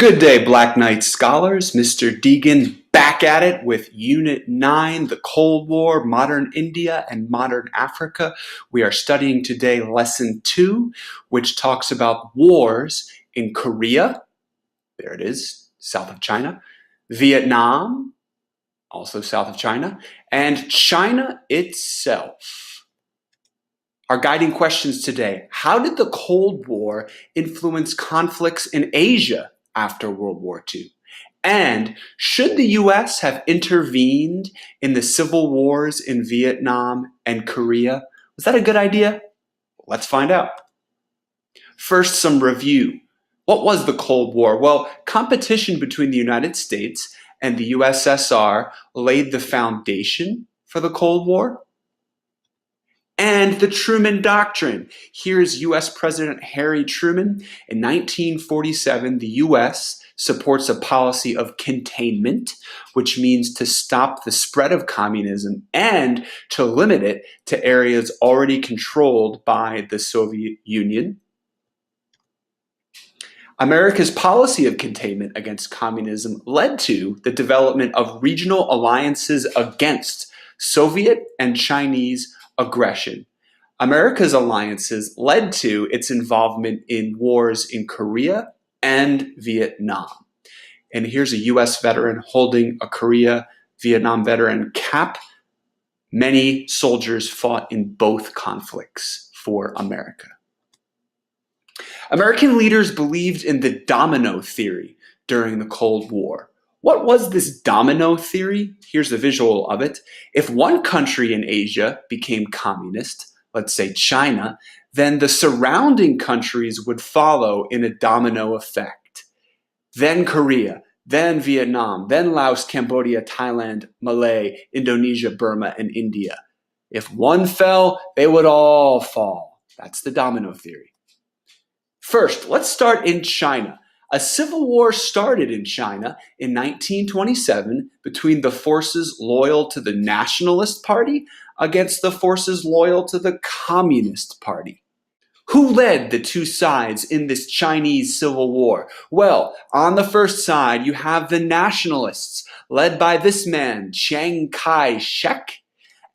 Good day, Black Knight scholars. Mr. Deegan back at it with Unit 9, the Cold War, Modern India, and Modern Africa. We are studying today Lesson 2, which talks about wars in Korea, there it is, south of China, Vietnam, also south of China, and China itself. Our guiding questions today: how did the Cold War influence conflicts in Asia after World War II? And should the US have intervened in the civil wars in Vietnam and Korea? Was that a good idea? Let's find out. First, some review. What was the Cold War? Well, competition between the United States and the USSR laid the foundation for the Cold War. And the Truman Doctrine. Here's US President Harry Truman. In 1947, the US supports a policy of containment, which means to stop the spread of communism and to limit it to areas already controlled by the Soviet Union. America's policy of containment against communism led to the development of regional alliances against Soviet and Chinese aggression. America's alliances led to its involvement in wars in Korea and Vietnam. And here's a US veteran holding a Korea-Vietnam veteran cap. Many soldiers fought in both conflicts for America. American leaders believed in the Domino Theory during the Cold War. What was this domino theory? Here's the visual of it. If one country in Asia became communist, let's say China, then the surrounding countries would follow in a domino effect. Then Korea, then Vietnam, then Laos, Cambodia, Thailand, Malay, Indonesia, Burma, and India. If one fell, they would all fall. That's the domino theory. First, let's start in China. A civil war started in China in 1927 between the forces loyal to the Nationalist Party against the forces loyal to the Communist Party. Who led the two sides in this Chinese civil war? Well, on the first side, you have the Nationalists, led by this man, Chiang Kai-shek.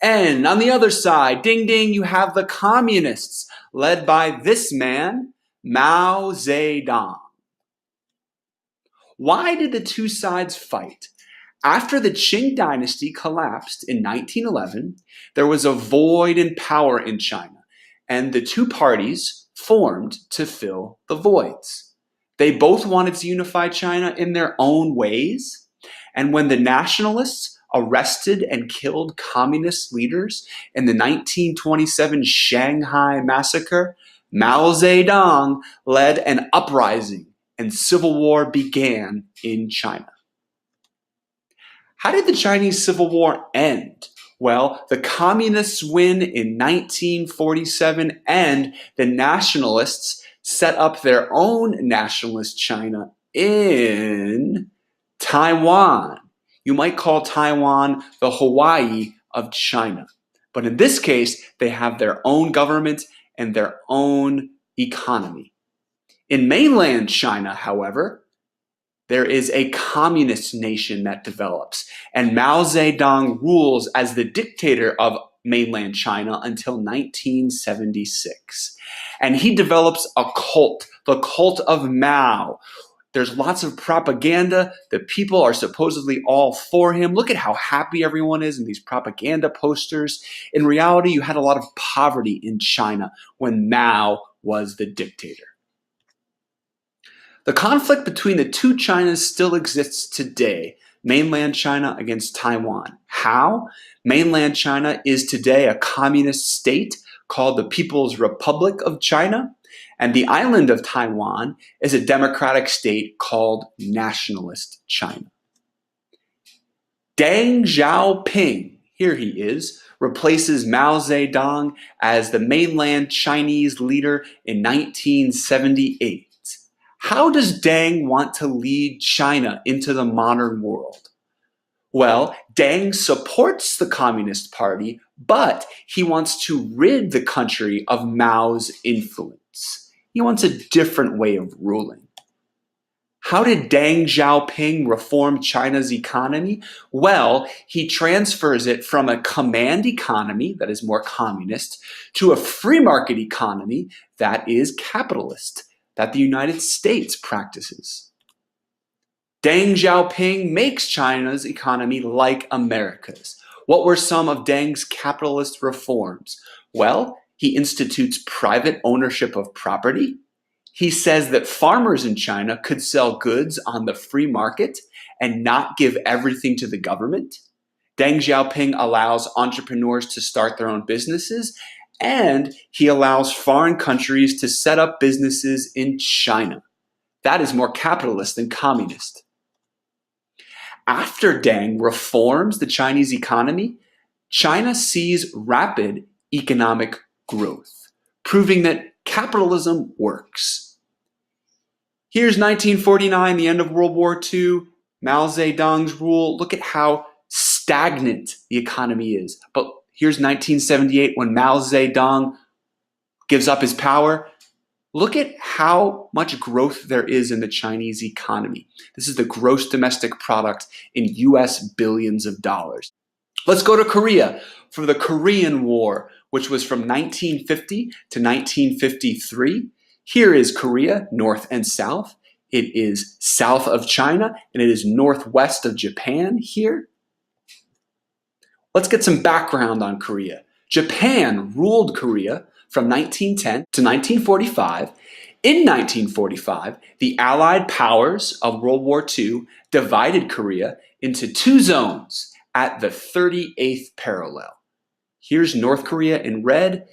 And on the other side, ding ding, you have the Communists, led by this man, Mao Zedong. Why did the two sides fight? After the Qing dynasty collapsed in 1911, there was a void in power in China, and the two parties formed to fill the voids. They both wanted to unify China in their own ways, and when the nationalists arrested and killed communist leaders in the 1927 Shanghai massacre, Mao Zedong led an uprising and civil war began in China. How did the Chinese Civil War end? Well, the communists win in 1947 and the nationalists set up their own nationalist China in Taiwan. You might call Taiwan the Hawaii of China. But in this case, they have their own government and their own economy. In mainland China, however, there is a communist nation that develops, and Mao Zedong rules as the dictator of mainland China until 1976. And he develops a cult, the cult of Mao. There's lots of propaganda. The people are supposedly all for him. Look at how happy everyone is in these propaganda posters. In reality, you had a lot of poverty in China when Mao was the dictator. The conflict between the two Chinas still exists today, mainland China against Taiwan. How? Mainland China is today a communist state called the People's Republic of China, and the island of Taiwan is a democratic state called Nationalist China. Deng Xiaoping, here he is, replaces Mao Zedong as the mainland Chinese leader in 1978. How does Deng want to lead China into the modern world? Well, Deng supports the Communist Party, but he wants to rid the country of Mao's influence. He wants a different way of ruling. How did Deng Xiaoping reform China's economy? Well, he transfers it from a command economy that is more communist to a free market economy that is capitalist, that the United States practices. Deng Xiaoping makes China's economy like America's. What were some of Deng's capitalist reforms? Well, he institutes private ownership of property. He says that farmers in China could sell goods on the free market and not give everything to the government. Deng Xiaoping allows entrepreneurs to start their own businesses, and he allows foreign countries to set up businesses in China. That is more capitalist than communist. After Deng reforms the Chinese economy, China sees rapid economic growth, proving that capitalism works. Here's 1949, the end of World War II, Mao Zedong's rule. Look at how stagnant the economy is. But here's 1978, when Mao Zedong gives up his power. Look at how much growth there is in the Chinese economy. This is the gross domestic product in US billions of dollars. Let's go to Korea for the Korean War, which was from 1950 to 1953. Here is Korea, north and south. It is south of China, and it is northwest of Japan here. Let's get some background on Korea. Japan ruled Korea from 1910 to 1945. In 1945, the Allied powers of World War II divided Korea into two zones at the 38th parallel. Here's North Korea in red.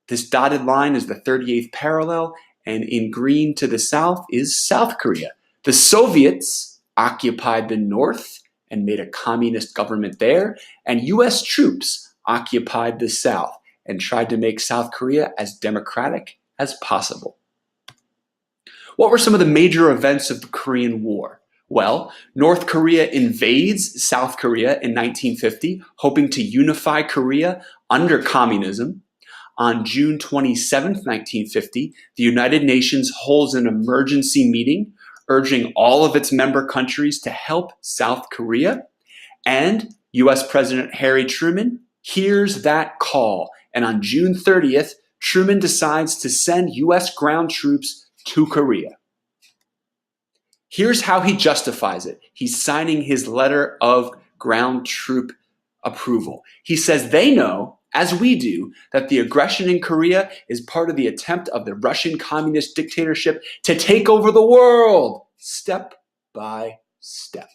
This dotted line is the 38th parallel, and in green to the south is South Korea. The Soviets occupied the north and made a communist government there, and US troops occupied the south and tried to make South Korea as democratic as possible. What were some of the major events of the Korean War? Well, North Korea invades South Korea in 1950, hoping to unify Korea under communism. On June 27, 1950, the United Nations holds an emergency meeting urging all of its member countries to help South Korea. And US President Harry Truman hears that call. And on June 30th, Truman decides to send US ground troops to Korea. Here's how he justifies it. He's signing his letter of ground troop approval. He says they know, as we do, that the aggression in Korea is part of the attempt of the Russian communist dictatorship to take over the world, step by step.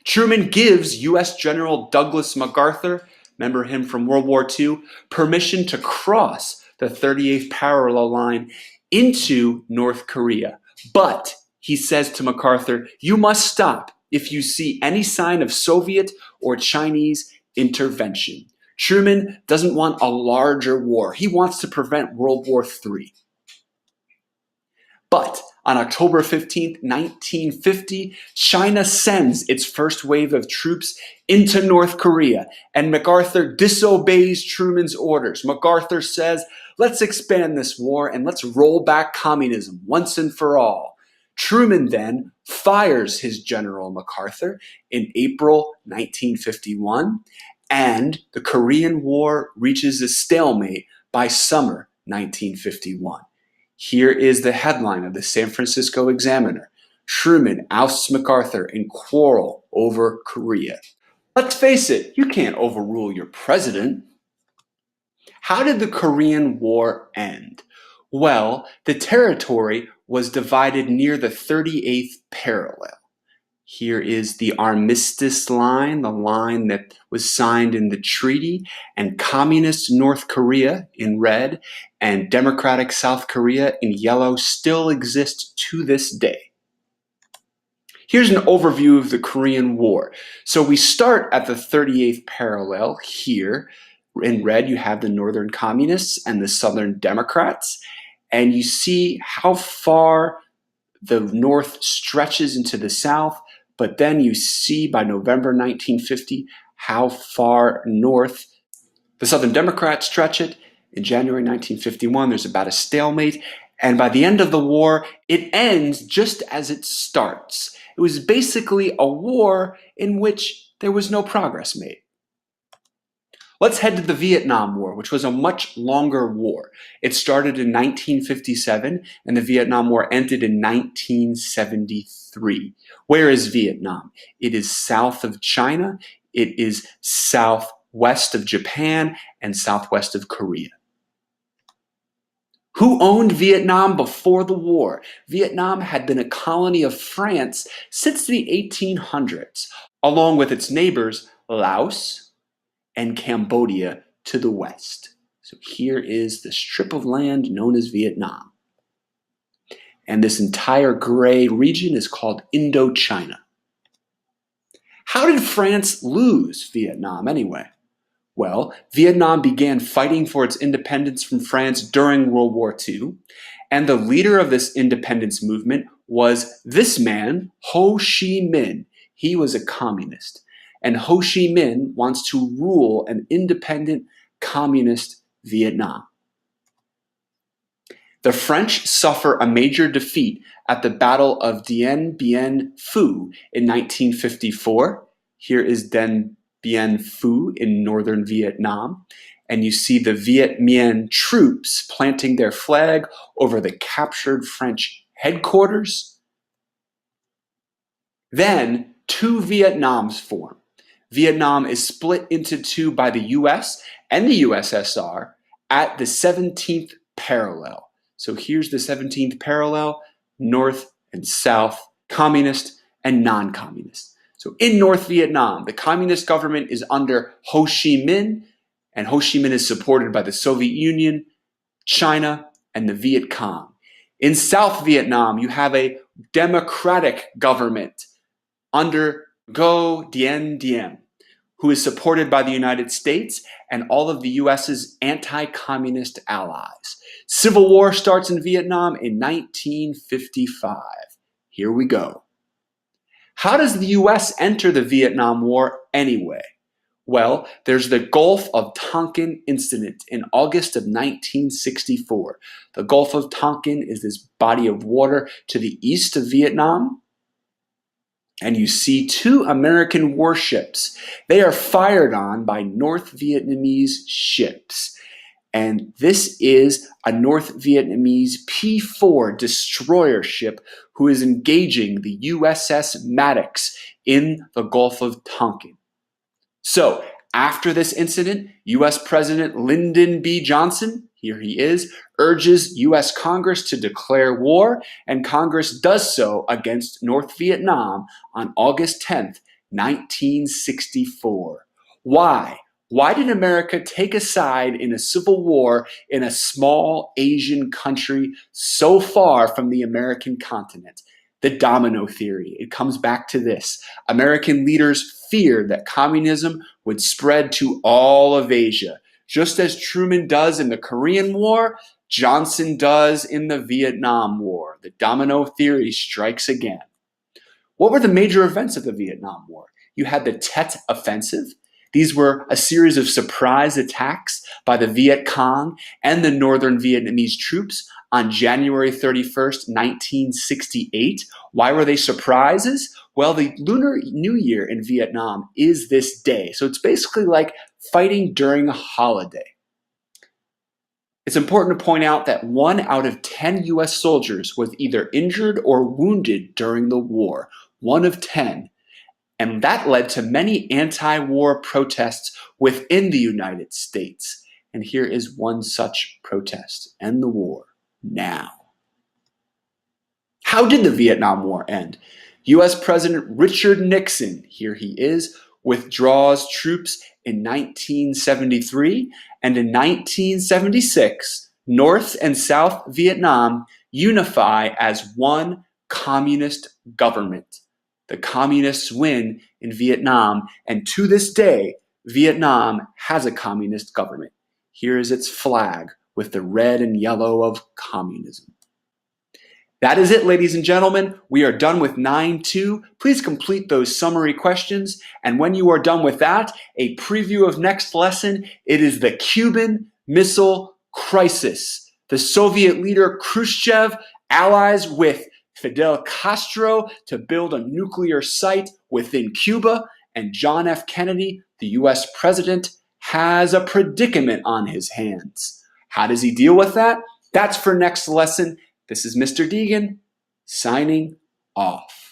Truman gives U.S. General Douglas MacArthur, remember him from World War II, permission to cross the 38th parallel line into North Korea. But he says to MacArthur, you must stop if you see any sign of Soviet or Chinese intervention. Truman doesn't want a larger war. He wants to prevent World War III. But on October 15, 1950, China sends its first wave of troops into North Korea, and MacArthur disobeys Truman's orders. MacArthur says, let's expand this war and let's roll back communism once and for all. Truman then fires his general MacArthur in April 1951, and the Korean War reaches a stalemate by summer 1951. Here is the headline of the San Francisco Examiner. Truman ousts MacArthur in quarrel over Korea. Let's face it, you can't overrule your president. How did the Korean War end? Well, the territory was divided near the 38th parallel. Here is the armistice line, the line that was signed in the treaty, and communist North Korea in red and democratic South Korea in yellow still exist to this day. Here's an overview of the Korean War. So we start at the 38th parallel here. In red, you have the Northern Communists and the Southern Democrats, and you see how far the North stretches into the South, but then you see by November 1950 how far north the Southern Democrats stretch it. In January 1951, there's about a stalemate, And by the end of the war, it ends just as it starts. It was basically a war in which there was no progress made. Let's head to the Vietnam War, which was a much longer war. It started in 1957, and the Vietnam War ended in 1973. Where is Vietnam? It is south of China, it is southwest of Japan, and southwest of Korea. Who owned Vietnam before the war? Vietnam had been a colony of France since the 1800s, along with its neighbors Laos and Cambodia to the west. So here is the strip of land known as Vietnam. And this entire gray region is called Indochina. How did France lose Vietnam anyway? Well, Vietnam began fighting for its independence from France during World War II, and the leader of this independence movement was this man, Ho Chi Minh. He was a communist, and Ho Chi Minh wants to rule an independent communist Vietnam. The French suffer a major defeat at the Battle of Dien Bien Phu in 1954. Here is Dien Bien Phu in northern Vietnam, and you see the Viet Minh troops planting their flag over the captured French headquarters. Then two Vietnams form. Vietnam is split into two by the US and the USSR at the 17th parallel. So here's the 17th parallel, north and south, communist and non-communist. So in North Vietnam, the communist government is under Ho Chi Minh, and Ho Chi Minh is supported by the Soviet Union, China, and the Viet Cong. In South Vietnam, you have a democratic government under Ngo Dien Diem, who is supported by the United States and all of the US's anti-communist allies. Civil war starts in Vietnam in 1955. Here we go. How does the US enter the Vietnam War anyway? Well, there's the Gulf of Tonkin incident in August of 1964. The Gulf of Tonkin is this body of water to the east of Vietnam, and you see two American warships. They are fired on by North Vietnamese ships. And this is a North Vietnamese P-4 destroyer ship who is engaging the USS Maddox in the Gulf of Tonkin. So after this incident, US President Lyndon B. Johnson, here he is, urges US Congress to declare war, and Congress does so against North Vietnam on August 10th, 1964. Why? Why did America take a side in a civil war in a small Asian country so far from the American continent? The Domino Theory. It comes back to this. American leaders feared that communism would spread to all of Asia. Just as Truman does in the Korean War, Johnson does in the Vietnam War. The Domino Theory strikes again. What were the major events of the Vietnam War? You had the Tet Offensive. These were a series of surprise attacks by the Viet Cong and the northern Vietnamese troops on January 31st, 1968. Why were they surprises? Well, the Lunar New Year in Vietnam is this day. So it's basically like fighting during a holiday. It's important to point out that 1 out of 10 US soldiers was either injured or wounded during the war. 1 of 10. And that led to many anti-war protests within the United States. And here is one such protest: end the war now. How did the Vietnam War end? US President Richard Nixon, here he is, withdraws troops in 1973, and in 1976, North and South Vietnam unify as one communist government. The communists win in Vietnam, and to this day, Vietnam has a communist government. Here is its flag with the red and yellow of communism. That is it, ladies and gentlemen. We are done with 9.2. Please complete those summary questions, and when you are done with that, a preview of next lesson. It is the Cuban Missile Crisis. The Soviet leader Khrushchev allies with Fidel Castro to build a nuclear site within Cuba, and John F. Kennedy, the US president, has a predicament on his hands. How does he deal with that? That's for next lesson. This is Mr. Deegan, signing off.